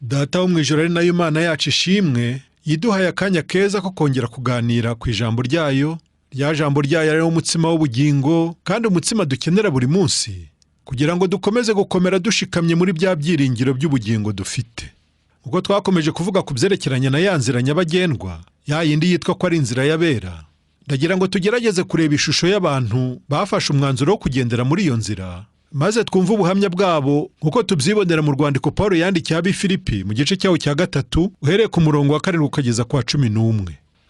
Data wo mu ijoro ari nayo Imana yacu ishimwe, yiduhaye akanya keza ko kongera kuganira ku ijambo ryayo, rya jambo ryayo ari umutsima w'ubugingo, kandi umutsima dukenera buri munsi, kugira ngo dukomeze gukomera dushikamye muri bya byiringiro by'ubugingo dufite. Ubwo twakomeje kuvuga ku byerekeranye na ya nzira nyabagendwa, ya yindi yitwa ko ari inzira y'abera, ndagira ngo tugerageze kureba ishusho y'abantu bafashe umwanzuro wo kugendera muri iyo nzira, maze twumve ubuhamya bwabo nk'uko tubyibonera mu rwandiko Pawulo yandikiye ab'i-Filipi mu gice cyawo cya 3 uhereye ku murongo wa 7 ukageza ku wa 11.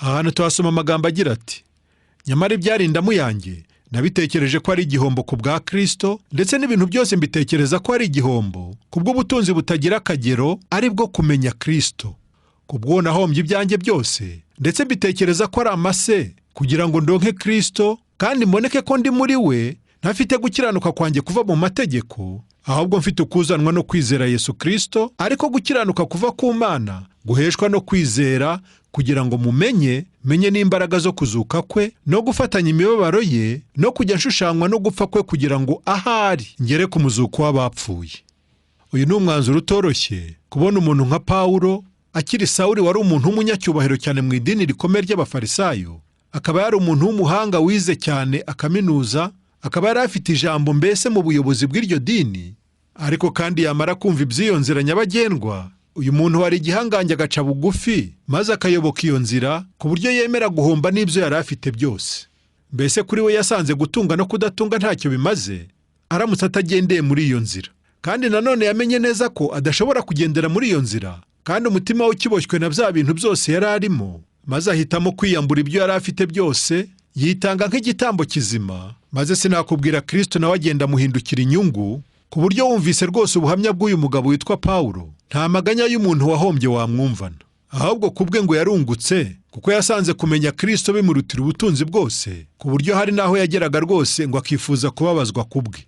Ahantu tuhasoma amagambo agira ati: nyamara ibyari indamu yanjye nabitekereje ko ari igihombo ku bwa Kristo, ndetse n'ibintu byose mbitekereza ko ari igihombo kubw'ubutunzi butagira akagero, ari bwo kumenya Kristo. Kubwo nahombye ibyanjye byose, ndetse mbitekereza ko ari amase, kugira ngo ndonke Kristo kandi mboneke ko ndi muri we, ntafite gukiranuka kwanjye kuva mu mategeko, ahubwo mfite ukuzanwa no kwizera Yesu Kristo, ariko gukiranuka kuva ku Mana guheshwa no kwizera, kugira ngo menye n'imbaraga zo kuzuka kwe no gufatanya imibabaro ye, no kujya nshushanywa no gupfa kwe, kugira ngo ahari ngere ku muzuko w'abapfuye. Uyu ni umwanzuro utoroshye kubona umuntu nka Pawulo akiri Sawuli, wari umuntu w'umunyacyubahiro cyane mu idini rikomeye ry'Abafarisayo, akaba yari umuntu w'umuhanga wize cyane akaminuza, akaba yari afite ijambo mbese mu buyobozi bw'iryo dini, ariko kandi yamara kumva iby'iyo nzira nyabagendwa, uyu muntu wari igihangange agaca bugufi maze akayoboka iyo nzira, ku buryo yemera guhomba n'ibyo yari afite byose. Mbese kuri we yasanze gutunga no kudatunga ntacyo bimaze aramutse atagendeye muri iyo nzira, kandi nanone yamenye neza ko adashobora kugendera muri iyo nzira kandi umutima we ukiboshywe na bya bintu byose yari arimo, maze ahitamo kwiyambura ibyo yari afite byose, yitanga nk'igitambo kizima, maze sinakubwira Kristo nawe agenda amuhindukira inyungu, ku buryo wumvise rwose ubuhamya bw'uyu mugabo witwa Pawulo, nta maganya y'umuntu wahombye wamwumvana, ahubwo kubwe ngo yarungutse, kuko yasanze kumenya Kristo bimurutira ubutunzi bwose, ku buryo hari naho yageraga rwose ngo akifuza kubabazwa kubwe.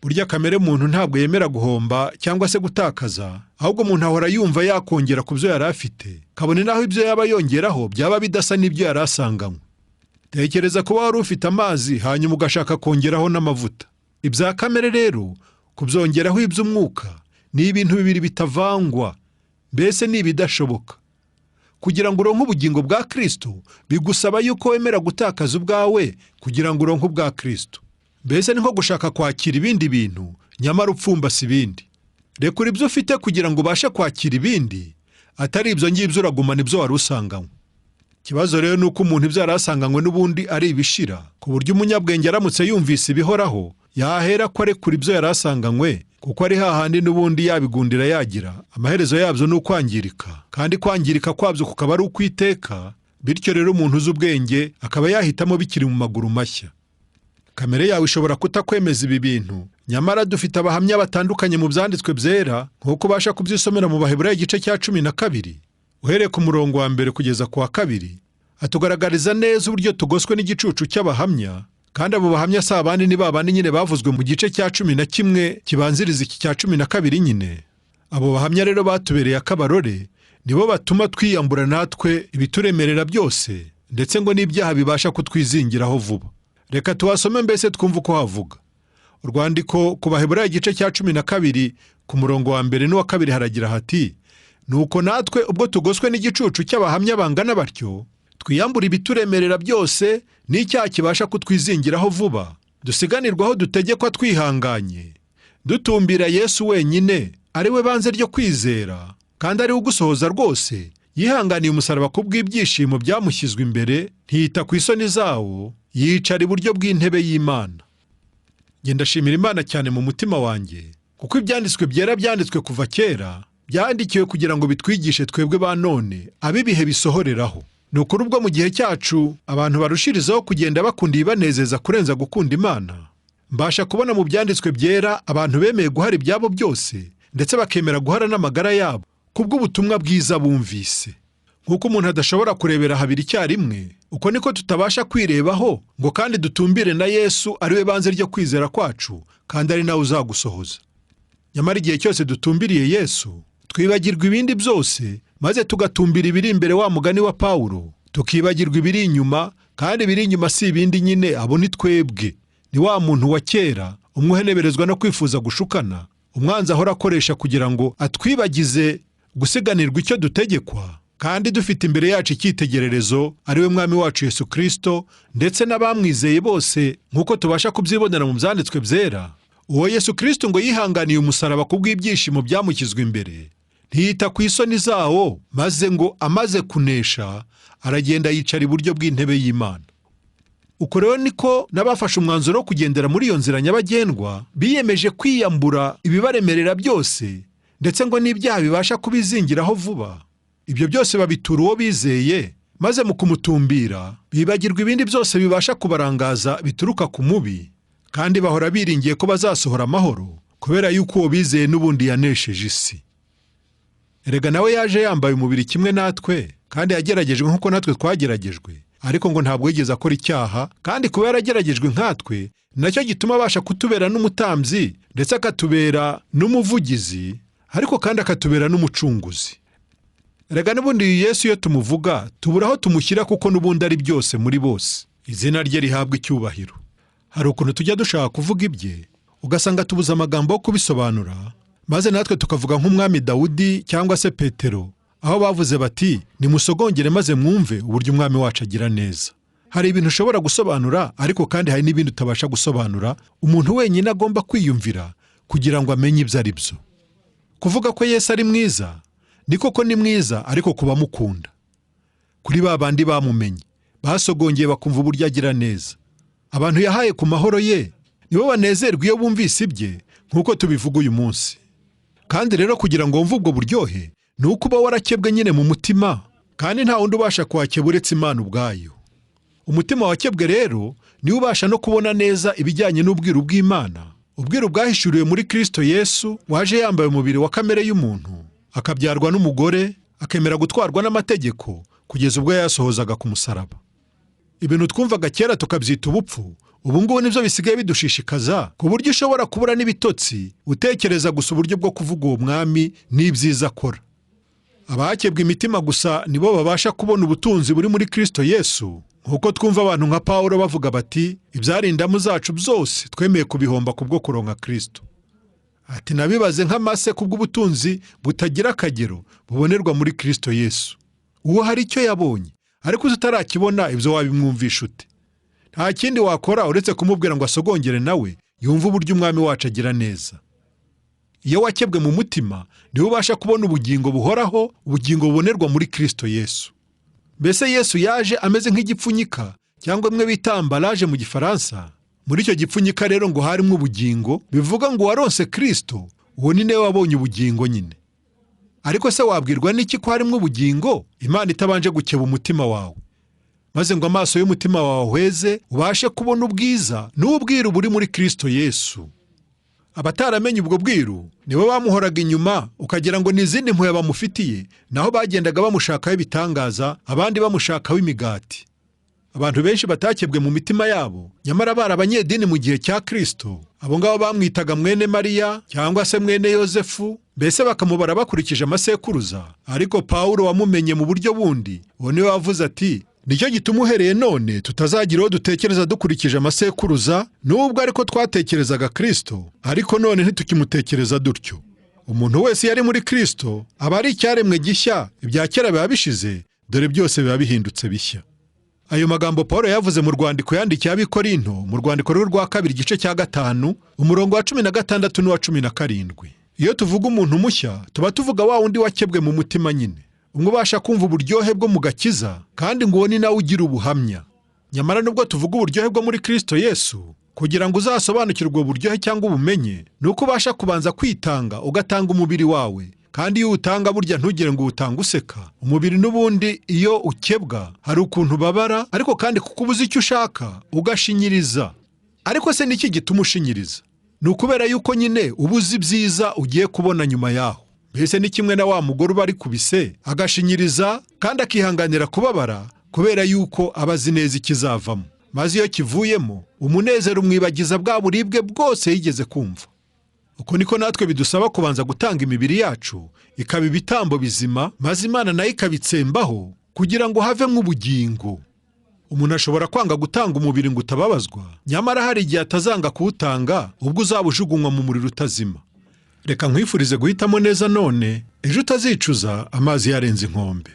Burya kamere muntu ntabwo yemera guhomba cyangwa se gutakaza, ahubwo umuntu ahora yumva yakongera ku byo yari afite, kabone naho ibyo yaba yongeraho byaba bidasa n'ibyo yari asanganywe. Tekereza kuba wari ufite amazi hanyuma ugashaka kongeraho n'amavuta. Ibya kamere rero kubyongeraho iby'umwuka ni ibintu bibiri bitavangwa, mbese ni ibidashoboka. Kugira ngo uronke ubugingo bwa Kristo bigusaba yuko wemera gutakaza ubwawe kugira ngo uronke ubwa Kristo. Mbese ni nko gushaka kwakira ibindi bintu nyamara upfumbase ibindi. Rekura ibyo ufite kugira ngo ubashe kwakira ibindi, atari ibyo ngibyo uragumana ibyo wari usanganywe. Ikibazo rero ni uko umuntu ibyo yari asanganywe n'ubundi ari ibishira, ku buryo umunyabwenge aramutse yumvise ibihoraho yahera ko arekura ibyo yari asanganywe, kuko ari hahandi n'ubundi yabigundira yagira, amaherezo yabyo ni ukwangirika, kandi kwangirika kwabyo kukaba ari ukwiteka. Bityo rero umuntu uzi ubwenge akaba yahitamo bikiri mu maguru mashya. Kamere yawe ishobora kutakwemeza ibi bintu, nyamara dufite abahamya batandukanye mu byanditswe byera, nk'uko ubasha kubyisomera mu Baheburayo igice cya 12 uhereye ku murongo wa 1 kugeza ku wa 2, atugaragariza neza uburyo tugoswe n'igicucu cy'abahamya, kandi abo bahamya si abandi ni babandi nyine bavuzwe mu gice cya 11 kibanziriza iki cya 12 nyine. Abo bahamya rero batubereye akabarore, nibo batuma twiyambura natwe ibituremerera byose, ndetse ngo n'ibyaha bibasha kutwizingiraho vuba. Reka tuwasome mbese twumve uko havuga. Urwandiko ku Baheburayo igice cya 12 ku murongo wa 1 n'uwa 2 haragira hati: nuko natwe ubwo tugoswe n'igicucu cy'abahamya bangana batyo, twiyambura ibituremerera byose n'icyaha kibasha kutwizingiraho vuba, dusiganirwaho dutegekwa twihanganye, dutumbira Yesu wenyine, ari we banze ryo kwizera, kandi ari we ugusohoza rwose, yihanganiye umusaraba kubw'ibyishimo byamushyizwe imbere, ntiyita ku isoni zawo, yicara iburyo bw'intebe y'Imana. Ngenda shimira Imana cyane mu mutima wanjye, kuko ibyanditswe byera byanditswe kuva kera, byandikiwe kugira ngo bitwigishe twebwe ba none ab'ibihe bisohoreraho. Ni ukuri ubwo mu gihe cyacu abantu barushirizaho kugenda bakunda ibanezeza kurenza gukunda Imana, mbasha kubona mu byanditswe byera abantu bemeye guhara ibyabo byose, ndetse bakemera guhara n'amagara yabo kubw'ubutumwa bwiza bumvise. Nk'uko umuntu adashobora kurebera habiri icyarimwe, uko niko tutabasha kwirebaho ngo kandi dutumbire na Yesu ari we banze ryo kwizera kwacu, kandi ari nawe uzagusohoza. Nyamara igihe cyose dutumbiriye Yesu, twibagirwa ibindi byose, maze tugatumbira ibiri imbere, wa mugani wa Pawulo, tukibagirwa ibiri inyuma, kandi ibiri inyuma si ibindi nyine, abo ni twebwe. Ni wa muntu wa kera, umwe uheneberezwa no kwifuza gushukana, umwanzi ahora akoresha kugira ngo atwibagize gusiganirwa icyo dutegekwa, kandi dufite imbere yacu icyitegererezo ari we Mwami wacu Yesu Kristo, ndetse n'abamwizeye bose nk'uko tubasha kubyibonera mu byanditswe byera. Uwo Yesu Kristo ngo yihanganiye umusaraba kubw'ibyishimo byamukizwa imbere, ntiyita ku isoni zawo, maze ngo amaze kunesha aragenda yicara iburyo bw'intebe y'Imana. Uko rero niko n'abafashe umwanzuro wo kugendera muri iyo nzira nyabagendwa biyemeje kwiyambura ibibaremerera byose, ndetse ngo n'ibyaha bibasha kubizingiraho vuba. Ibyo byose babitura uwo bizeye, maze mu kumutumbira bibagirwa ibindi byose bibasha kubarangaza bituruka ku mubi, kandi bahora biringiye ko bazasohora amahoro, kubera yuko uwo bizeye n'ubundi yanesheje isi. Erega nawe yaje yambaye umubiri kimwe natwe, kandi yageragejwe nk'uko natwe twageragejwe, ariko ngo ntabwo yigeze akora icyaha, kandi kuba yarageragejwe nkatwe nacyo gituma abasha kutubera n'umutambyi, ndetse akatubera n'umuvugizi, ariko kandi akatubera n'umucunguzi. Erega n'ubundi Yesu iyo tumuvuga tubura aho tumushyira, kuko n'ubundi ari byose muri bose. Izina rye rihabwa icyubahiro. Hari ukuntu tujya dushaka kuvuga ibye, ugasanga tubuze amagambo yo kubisobanura, maze natwe tukavuga nk'umwami Dawudi cyangwa se Petero, aho bavuze bati nimusogongere maze mwumve uburyo umwami wacu agira neza. Hari ibintu ushobora gusobanura, ariko kandi hari n'ibindi utabasha gusobanura, umuntu wenyine agomba kwiyumvira kugira ngo amenye ibyo ari byo. Kuvuga ko Yesu ari mwiza, ni koko ni mwiza, ariko kuba mukunda. Kuri ba bandi bamumenye, basogongeye bakumva uburyo agira neza. Abantu yahaye ku mahoro ye, nibo banezerwa iyo bumvise ibye, nk'uko tubivuga uyu munsi. Kandi rero kugira ngo wumve ubwo buryohe, ni uko uba warakebwe nyine mu mutima, kandi nta wundi ubasha kuhakeba uretse Imana ubwayo. Umutima wakebwe rero niwe ubasha no kubona neza ibijyanye n'ubwiru bw'Imana, ubwiru bwahishuriwe muri Kristo Yesu, waje yambaye umubiri wa kamere y'umuntu, akabyarwa n'umugore, akemera gutwarwa n'amategeko, kugeza ubwo yasohozaga ku musaraba. Ibintu twumvaga kera tukabyita ubupfu, ubu ngubu nibyo bisigaye bidushishikaza, ku buryo ushobora kubura n'ibitotsi utekereza gusa uburyo bwo kuvuga uwo mwami n'ibyiza akora. Abakebwe imitima gusa nibo babasha kubona ubutunzi buri muri Kristo Yesu, nk'uko twumva abantu nka Pawulo bavuga bati ibyarindamu zacu byose twemeye kubihomba kubwo kuronka Kristo. Ati nabibaze nk'amase kubw'ubutunzi butagira akagero bubonerwa muri Kristo Yesu. Uwo hari icyo yabonye, ariko utarakibona ibyo wabimwumvisha ute? Nta kindi wakora uretse kumubwira ngo asogongere nawe yumve uburyo umwami wacu agira neza. Iyo wakebwe mu mutima, niwe ubasha kubona ubugingo buhoraho, ubugingo bubonerwa muri Kristo Yesu. Mbese Yesu yaje ameze nk'igipfunyika, cyangwa imwe bita ambalaje mu Gifaransa. Muri icyo gipfunyika rero ngo harimo ubugingo, bivuga ngo waronse Kristo, uwo ni nawe wabonye ubugingo nyine. Ariko se wabwirwa n'iki ko harimo ubugingo Imana itabanje gukeba umutima wawe, maze ngo amaso y'umutima wawe ahweze ubashe kubona ubwiza n'ubwiru buri muri Kristo Yesu? Abataramenye ubwo bwiru nibo bamuhoraga inyuma, ukagira ngo ni izindi mpuhwe bamufitiye, naho bagendaga bamushakaho ibitangaza, abandi bamushakaho imigati. Abantu benshi batakebwe mu mitima yabo, nyamara bari abanyedini mu gihe cya Kristo. Abo ngabo bamwitaga mwene Mariya cyangwa se mwene Yozefu, mbese bakamubara bakurikije amasekuruza. Ariko Pawulo wamumenye mu buryo bundi, uwo niwe wavuze ati nicyo gituma uhereye none tutazagira uwo dutekereza dukurikije amasekuruza, nubwo ariko twatekerezaga Kristo, ariko none ntitukimutekereza dutyo. Umuntu wese yari muri Kristo aba ari icyaremwe gishya, ibya kera biba bishize, dore byose biba bihindutse bishya. Ayo magambo Pawulo yavuze mu rwandiko yandikiye ab'Ikorinto, mu rwandiko rwa 2 igice cya 5, umurongo wa 16 n'uwa 17. Iyo tuvuga umuntu mushya, tuba tuvuga wa wundi wakebwe mu mutima nyine, umwe ubasha kumva uburyohe bwo mu gakiza, kandi ngo uwo ni nawe ugira ubuhamya. Nyamara nubwo tuvuga uburyohe bwo muri Kristo Yesu, kugira ngo uzasobanukirwe ubwo buryohe cyangwa ubumenye, nuko ubasha kubanza kwitanga, ugatanga umubiri wawe. Kandi iyo utanga burya ntugire ngo utanga useka. Umubiri n'ubundi iyo ukebwa hari ukuntu babara, ariko kandi kuko ubuze icyo ushaka ugashinyiriza. Ariko se niki gituma ushinyiriza? Ni ukubera yuko nyine ubuze ibyiza ugiye kubona nyuma yaho. Mbese ni kimwe na wa mugore uba ari kubise agashinyiriza, kandi akihanganira kubabara kubera yuko aba azi neza ikizavamo. Maze iyo kivuyemo, umunezero umwibagiza bwa buribwe bwose yigeze kumva. Uko niko natwe bidusaba kubanza gutanga imibiri yacu ikaba ibitambo bizima, maze Imana nayo ikabitsembaho kugira ngo have nk'ubugingo. Umuntu ashobora kwanga gutanga umubiri ngo utababazwa, nyamara hari igihe atazanga kuwutanga ubwo uzabujugunywa mu muriro utazima. Reka nkwifurize guhitamo neza none, ejo utazicuza amazi yarenze inkombe.